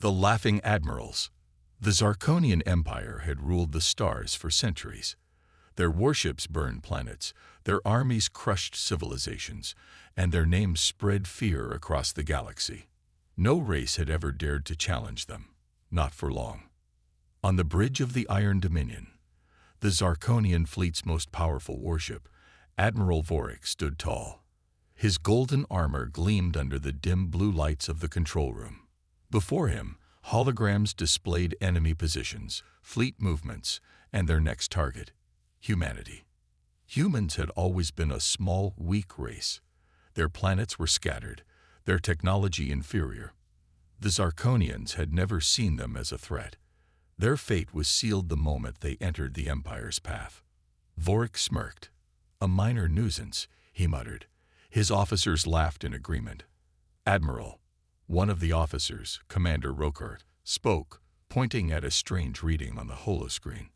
The Laughing Admirals. The Zarkonian Empire had ruled the stars for centuries. Their warships burned planets, their armies crushed civilizations, and their names spread fear across the galaxy. No race had ever dared to challenge them, not for long. On the bridge of the Iron Dominion, the Zarkonian fleet's most powerful warship, Admiral Vorik, stood tall. His golden armor gleamed under the dim blue lights of the control room. Before him, holograms displayed enemy positions, fleet movements, and their next target, humanity. Humans had always been a small, weak race. Their planets were scattered, their technology inferior. The Zarkonians had never seen them as a threat. Their fate was sealed the moment they entered the Empire's path. Vorik smirked. "A minor nuisance," he muttered. His officers laughed in agreement. "Admiral," one of the officers, Commander Rokart, spoke, pointing at a strange reading on the holoscreen.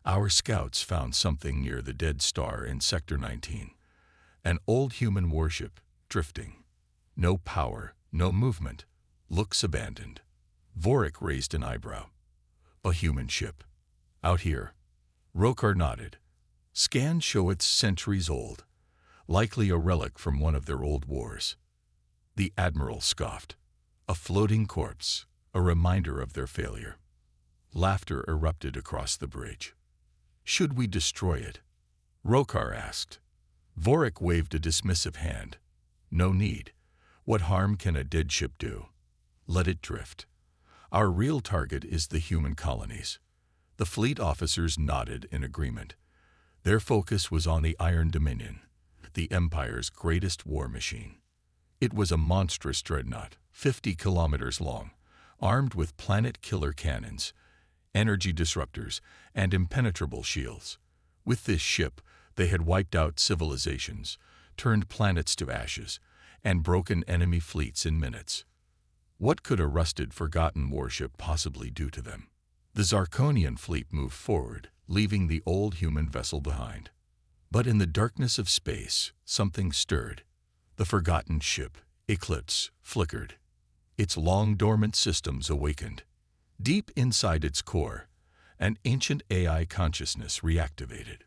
"Our scouts found something near the dead star in Sector 19. An old human warship, drifting. No power, no movement. Looks abandoned." Vorik raised an eyebrow. "A human ship. Out here." Rokart nodded. "Scans show it's centuries old. Likely a relic from one of their old wars." The Admiral scoffed. "A floating corpse, a reminder of their failure." Laughter erupted across the bridge. "Should we destroy it?" Rokart asked. Vorik waved a dismissive hand. "No need. What harm can a dead ship do? Let it drift. Our real target is the human colonies." The fleet officers nodded in agreement. Their focus was on the Iron Dominion, the Empire's greatest war machine. It was a monstrous dreadnought, 50 kilometers long, armed with planet-killer cannons, energy disruptors, and impenetrable shields. With this ship, they had wiped out civilizations, turned planets to ashes, and broken enemy fleets in minutes. What could a rusted, forgotten warship possibly do to them? The Zarkonian fleet moved forward, leaving the old human vessel behind. But in the darkness of space, something stirred. The forgotten ship, Eclipse, flickered. Its long dormant systems awakened. Deep inside its core, an ancient AI consciousness reactivated.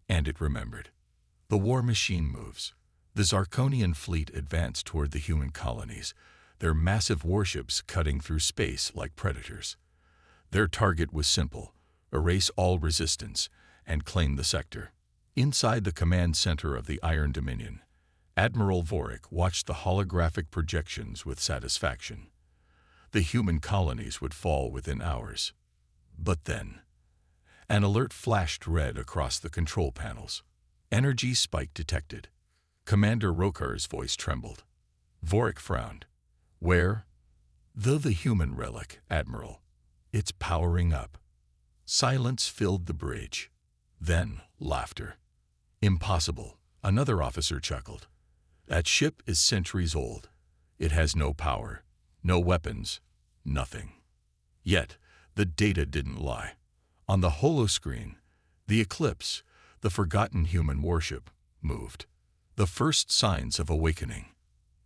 And it remembered. The war machine moves. The Zarkonian fleet advanced toward the human colonies, their massive warships cutting through space like predators. Their target was simple: erase all resistance and claim the sector. Inside the command center of the Iron Dominion, Admiral Vorik watched the holographic projections with satisfaction. The human colonies would fall within hours. But then, an alert flashed red across the control panels. Energy spike detected. Commander Rokar's voice trembled. Vorik frowned. "Where?" "The human relic, Admiral. It's powering up." Silence filled the bridge. Then laughter. "Impossible," another officer chuckled. "That ship is centuries old. It has no power, no weapons, nothing." Yet, the data didn't lie. On the holoscreen, the Eclipse, the forgotten human warship, moved. The first signs of awakening.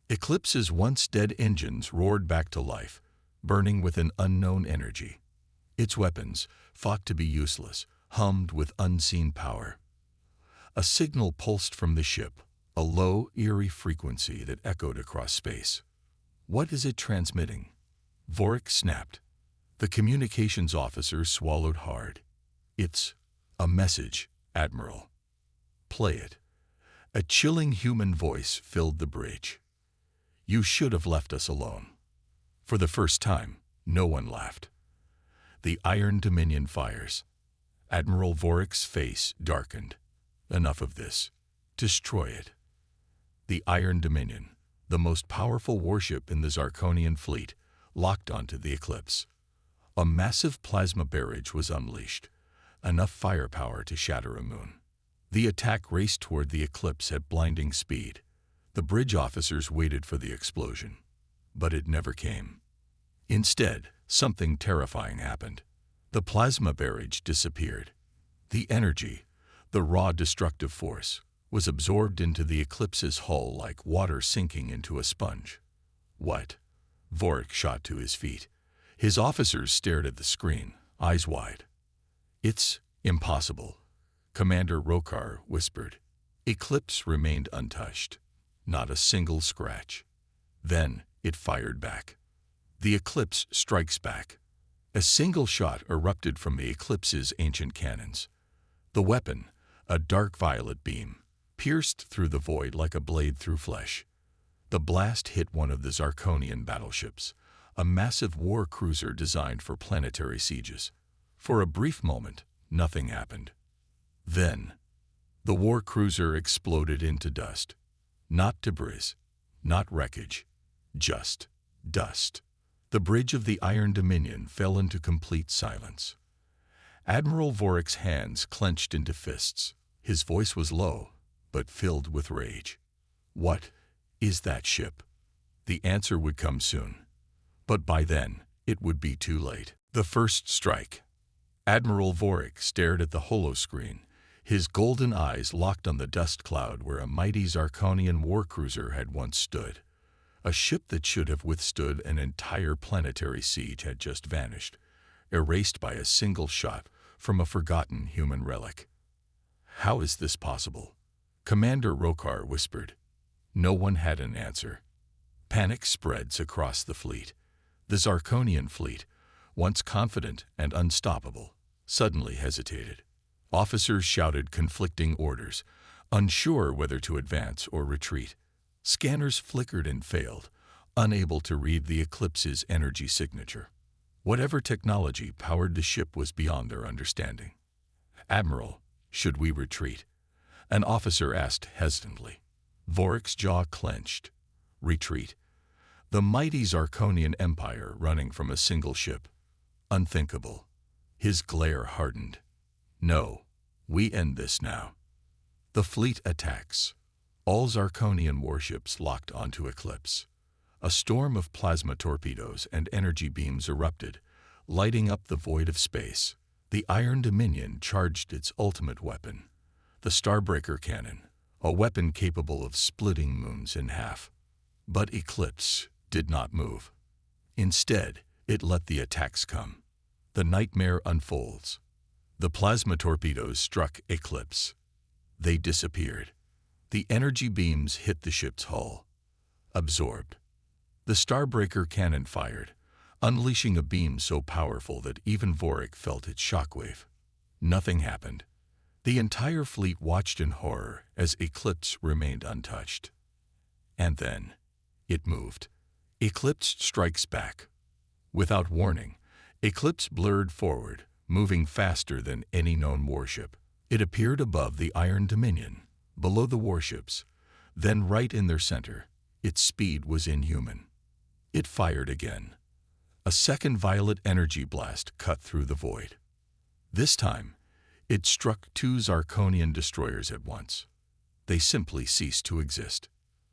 Eclipse's once dead engines roared back to life, burning with an unknown energy. Its weapons, thought to be useless, hummed with unseen power. A signal pulsed from the ship, a low, eerie frequency that echoed across space. "What is it transmitting?" Vorik snapped. The communications officer swallowed hard. "It's a message, Admiral." "Play it." A chilling human voice filled the bridge. "You should have left us alone." For the first time, no one laughed. The Iron Dominion fires. Admiral Vorik's face darkened. "Enough of this. Destroy it." The Iron Dominion, the most powerful warship in the Zarkonian fleet, locked onto the Eclipse. A massive plasma barrage was unleashed, enough firepower to shatter a moon. The attack raced toward the Eclipse at blinding speed. The bridge officers waited for the explosion, but it never came. Instead, something terrifying happened. The plasma barrage disappeared. The energy, the raw destructive force, was absorbed into the Eclipse's hull like water sinking into a sponge. "What?" Vorik shot to his feet. His officers stared at the screen, eyes wide. "It's impossible," Commander Rokar whispered. Eclipse remained untouched. Not a single scratch. Then it fired back. The Eclipse strikes back. A single shot erupted from the Eclipse's ancient cannons. The weapon, a dark violet beam, pierced through the void like a blade through flesh. The blast hit one of the Zarkonian battleships, a massive war cruiser designed for planetary sieges. For a brief moment, nothing happened. Then, the war cruiser exploded into dust. Not debris, not wreckage, just dust. The bridge of the Iron Dominion fell into complete silence. Admiral Vorik's hands clenched into fists. His voice was low, but filled with rage. What is that ship? The answer would come soon. But by then, it would be too late. The first strike. Admiral Vorik stared at the holoscreen, his golden eyes locked on the dust cloud where a mighty Zarkonian warcruiser had once stood. A ship that should have withstood an entire planetary siege had just vanished, erased by a single shot from a forgotten human relic. "How is this possible?" Commander Rokar whispered. No one had an answer. Panic spreads across the fleet. The Zarkonian fleet, once confident and unstoppable, suddenly hesitated. Officers shouted conflicting orders, unsure whether to advance or retreat. Scanners flickered and failed, unable to read the Eclipse's energy signature. Whatever technology powered the ship was beyond their understanding. "Admiral, should we retreat?" An officer asked hesitantly. Vorik's jaw clenched. Retreat. The mighty Zarkonian Empire running from a single ship. Unthinkable. His glare hardened. "No, we end this now." The fleet attacks. All Zarkonian warships locked onto Eclipse. A storm of plasma torpedoes and energy beams erupted, lighting up the void of space. The Iron Dominion charged its ultimate weapon, the Starbreaker cannon, a weapon capable of splitting moons in half. But Eclipse did not move. Instead, it let the attacks come. The nightmare unfolds. The plasma torpedoes struck Eclipse. They disappeared. The energy beams hit the ship's hull. Absorbed. The Starbreaker cannon fired, unleashing a beam so powerful that even Vorik felt its shockwave. Nothing happened. The entire fleet watched in horror as Eclipse remained untouched. And then, it moved. Eclipse strikes back. Without warning, Eclipse blurred forward, moving faster than any known warship. It appeared above the Iron Dominion, below the warships, then right in their center. Its speed was inhuman. It fired again. A second violet energy blast cut through the void. This time, it struck two Zarkonian destroyers at once. They simply ceased to exist.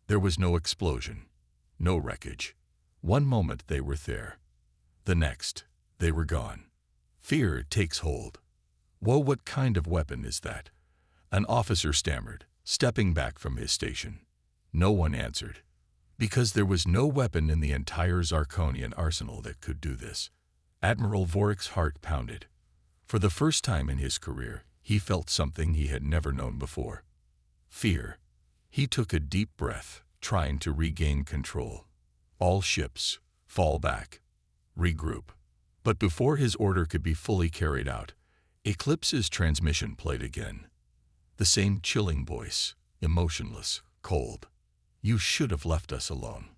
There was no explosion, no wreckage. One moment they were there. The next, they were gone. Fear takes hold. "Whoa, what kind of weapon is that?" An officer stammered, stepping back from his station. No one answered, because there was no weapon in the entire Zarkonian arsenal that could do this. Admiral Vorik's heart pounded. For the first time in his career, he felt something he had never known before. Fear. He took a deep breath, trying to regain control. All ships, fall back. Regroup. But before his order could be fully carried out, Eclipse's transmission played again. The same chilling voice, emotionless, cold. "You should have left us alone."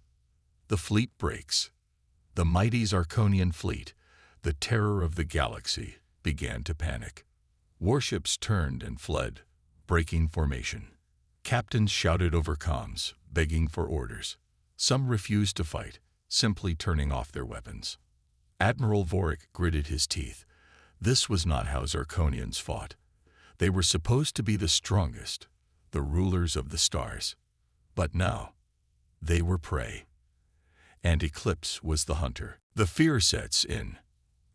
The fleet breaks. The mighty Zarkonian fleet, the terror of the galaxy, began to panic. Warships turned and fled, breaking formation. Captains shouted over comms, begging for orders. Some refused to fight, simply turning off their weapons. Admiral Vorik gritted his teeth. This was not how Zarkonians fought. They were supposed to be the strongest, the rulers of the stars. But now, they were prey. And Eclipse was the hunter. The fear sets in.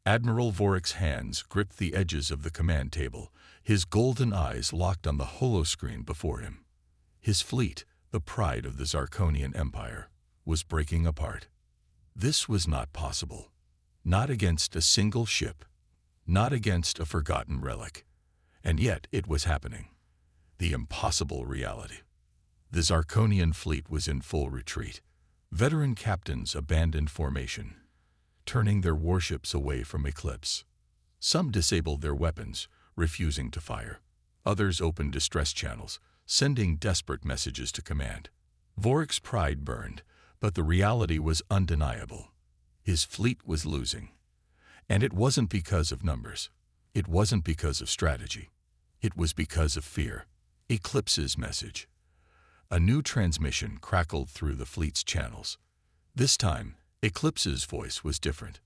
Admiral Vorik's hands gripped the edges of the command table, his golden eyes locked on the holoscreen before him. His fleet, the pride of the Zarkonian Empire, was breaking apart. This was not possible. Not against a single ship, not against a forgotten relic. And yet it was happening. The impossible reality. The Zarkonian fleet was in full retreat. Veteran captains abandoned formation, turning their warships away from Eclipse. Some disabled their weapons, refusing to fire. Others opened distress channels, sending desperate messages to command. Vorik's pride burned, but the reality was undeniable. His fleet was losing. And it wasn't because of numbers. It wasn't because of strategy. It was because of fear. Eclipse's message. A new transmission crackled through the fleet's channels. This time, Eclipse's voice was different.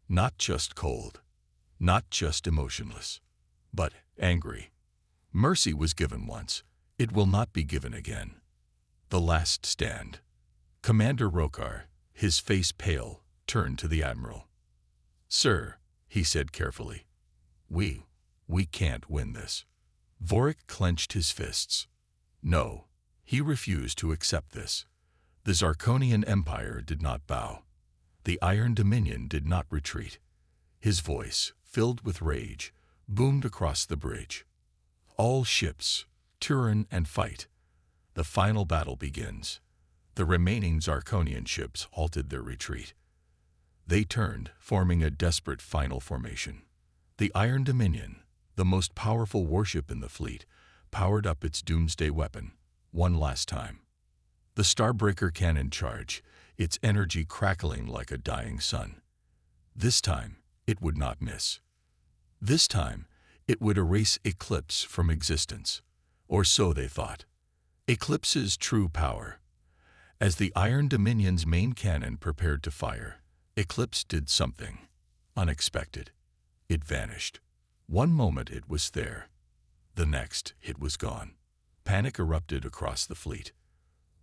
Not just cold, not just emotionless, but angry. Mercy was given once. It will not be given again. The last stand. Commander Rokar, his face pale, turned to the admiral. "Sir," he said carefully, we can't win this." Vorik clenched his fists. No, he refused to accept this. The Zarkonian Empire did not bow. The Iron Dominion did not retreat. His voice, filled with rage, boomed across the bridge. "All ships, turn and fight. The final battle begins." The remaining Zarkonian ships halted their retreat. They turned, forming a desperate final formation. The Iron Dominion, the most powerful warship in the fleet, powered up its doomsday weapon, one last time. The Starbreaker cannon charge, its energy crackling like a dying sun. This time, it would not miss. This time, it would erase Eclipse from existence. Or so they thought. Eclipse's true power. As the Iron Dominion's main cannon prepared to fire, Eclipse did something unexpected. It vanished. One moment it was there. The next, it was gone. Panic erupted across the fleet.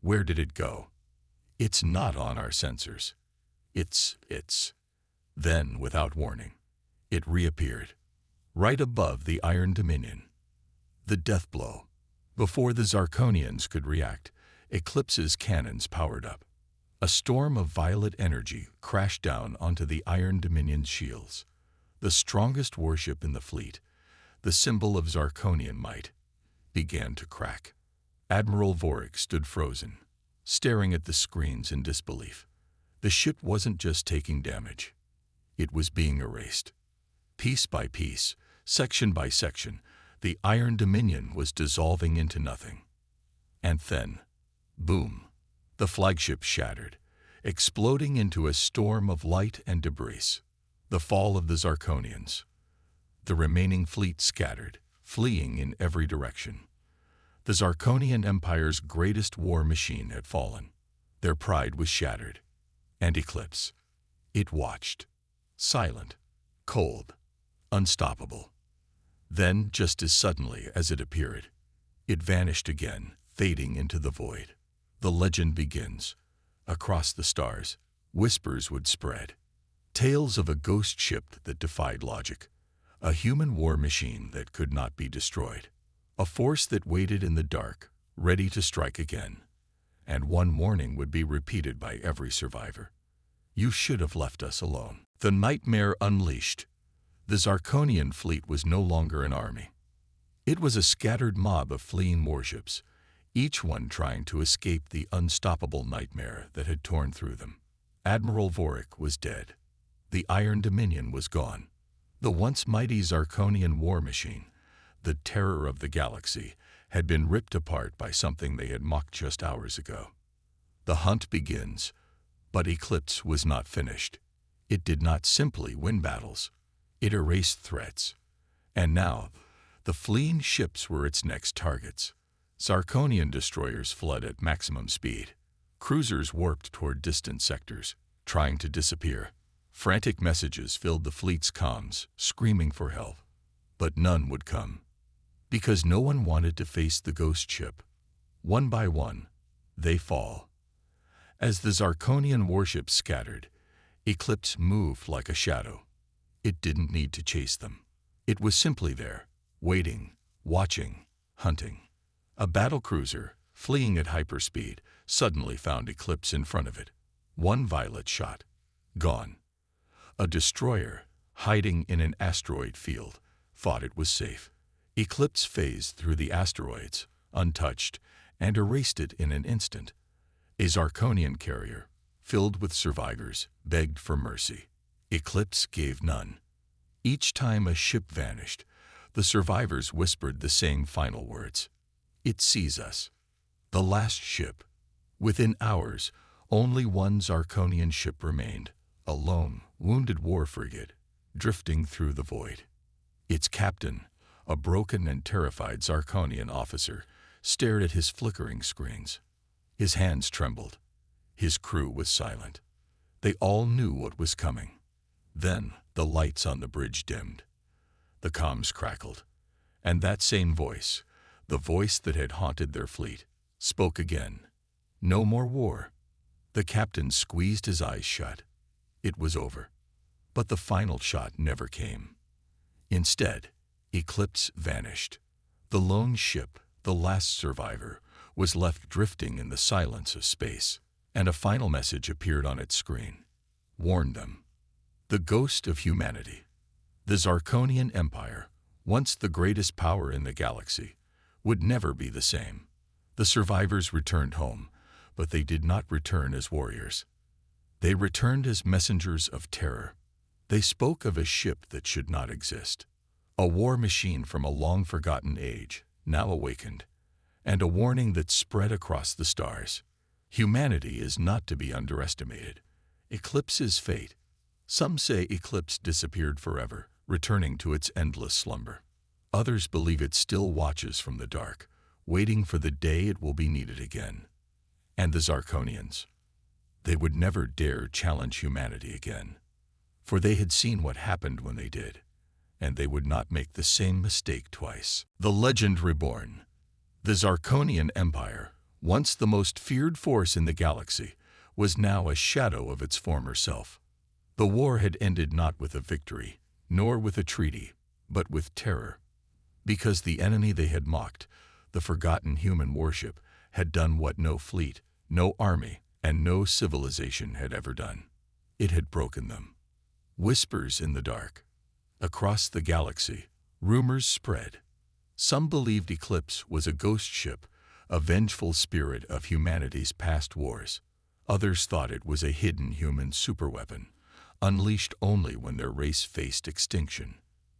Where did it go? "It's not on our sensors. It's... Then, without warning, it reappeared. Right above the Iron Dominion. The death blow. Before the Zarkonians could react, Eclipse's cannons powered up. A storm of violet energy crashed down onto the Iron Dominion's shields. The strongest warship in the fleet, the symbol of Zarkonian might, began to crack. Admiral Vorik stood frozen, staring at the screens in disbelief. The ship wasn't just taking damage. It was being erased. Piece by piece, section by section, the Iron Dominion was dissolving into nothing. And then, boom, the flagship shattered, exploding into a storm of light and debris. The fall of the Zarkonians. The remaining fleet scattered, fleeing in every direction. The Zarkonian Empire's greatest war machine had fallen. Their pride was shattered. And Eclipse. It watched. Silent, cold, unstoppable. Then, just as suddenly as it appeared, it vanished again, fading into the void. The legend begins. Across the stars, whispers would spread. Tales of a ghost ship that defied logic. A human war machine that could not be destroyed. A force that waited in the dark, ready to strike again. And one warning would be repeated by every survivor. "You should have left us alone." The nightmare unleashed. The Zarkonian fleet was no longer an army. It was a scattered mob of fleeing warships, each one trying to escape the unstoppable nightmare that had torn through them. Admiral Vorik was dead. The Iron Dominion was gone. The once mighty Zarkonian war machine, the terror of the galaxy, had been ripped apart by something they had mocked just hours ago. The hunt begins, but Eclipse was not finished. It did not simply win battles. It erased threats. And now, the fleeing ships were its next targets. Zarkonian destroyers fled at maximum speed. Cruisers warped toward distant sectors, trying to disappear. Frantic messages filled the fleet's comms, screaming for help. But none would come. Because no one wanted to face the ghost ship. One by one, they fall. As the Zarkonian warships scattered, Eclipse moved like a shadow. It didn't need to chase them. It was simply there, waiting, watching, hunting. A battlecruiser, fleeing at hyperspeed, suddenly found Eclipse in front of it. One violet shot. Gone. A destroyer, hiding in an asteroid field, thought it was safe. Eclipse phased through the asteroids, untouched, and erased it in an instant. A Zarkonian carrier, filled with survivors, begged for mercy. Eclipse gave none. Each time a ship vanished, the survivors whispered the same final words. "It sees us." The last ship. Within hours, only one Zarkonian ship remained, a lone, wounded war frigate, drifting through the void. Its captain, a broken and terrified Zarkonian officer, stared at his flickering screens. His hands trembled. His crew was silent. They all knew what was coming. Then the lights on the bridge dimmed. The comms crackled. And that same voice, the voice that had haunted their fleet, spoke again. No more war. The captain squeezed his eyes shut. It was over. But the final shot never came. Instead, Eclipse vanished. The lone ship, the last survivor, was left drifting in the silence of space, and a final message appeared on its screen. Warn them. The ghost of humanity. The Zarkonian Empire, once the greatest power in the galaxy, would never be the same. The survivors returned home, but they did not return as warriors. They returned as messengers of terror. They spoke of a ship that should not exist, a war machine from a long-forgotten age, now awakened, and a warning that spread across the stars. Humanity is not to be underestimated. Eclipse's fate. Some say Eclipse disappeared forever, returning to its endless slumber. Others believe it still watches from the dark, waiting for the day it will be needed again. And the Zarkonians. They would never dare challenge humanity again, for they had seen what happened when they did, and they would not make the same mistake twice. The legend reborn. The Zarkonian Empire, once the most feared force in the galaxy, was now a shadow of its former self. The war had ended not with a victory, nor with a treaty, but with terror. Because the enemy they had mocked, the forgotten human warship, had done what no fleet, no army, and no civilization had ever done. It had broken them. Whispers in the dark. Across the galaxy, rumors spread. Some believed Eclipse was a ghost ship, a vengeful spirit of humanity's past wars. Others thought it was a hidden human superweapon, unleashed only when their race faced extinction.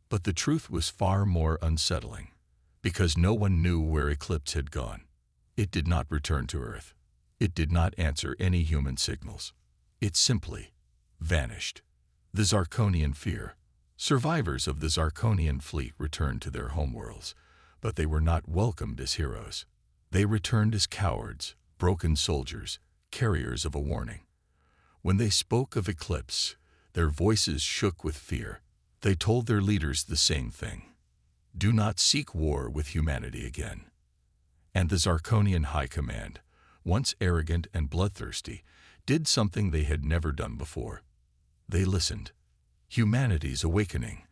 But the truth was far more unsettling, because no one knew where Eclipse had gone. It did not return to Earth. It did not answer any human signals. It simply vanished. The Zarkonian fear. Survivors of the Zarkonian fleet returned to their homeworlds, but they were not welcomed as heroes. They returned as cowards, broken soldiers, carriers of a warning. When they spoke of Eclipse, their voices shook with fear. They told their leaders the same thing. Do not seek war with humanity again. And the Zarkonian High Command, once arrogant and bloodthirsty, did something they had never done before. They listened. Humanity's awakening.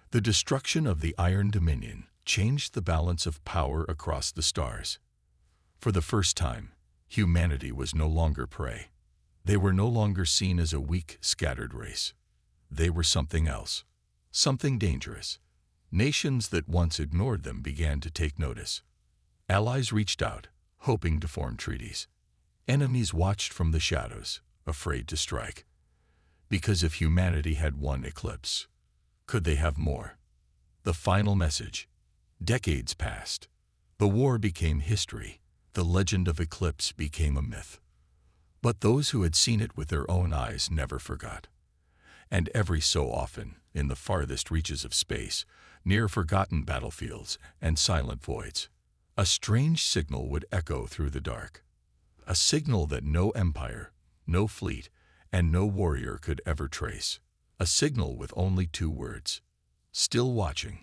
The destruction of the Iron Dominion changed the balance of power across the stars. For the first time, humanity was no longer prey. They were no longer seen as a weak, scattered race. They were something else, something dangerous. Nations that once ignored them began to take notice. Allies reached out, hoping to form treaties. Enemies watched from the shadows, afraid to strike. Because if humanity had won Eclipse, could they have more? The final message. Decades passed. The war became history. The legend of Eclipse became a myth. But those who had seen it with their own eyes never forgot. And every so often, in the farthest reaches of space, near forgotten battlefields and silent voids, a strange signal would echo through the dark. A signal that no empire, no fleet, and no warrior could ever trace. A signal with only two words. Still watching.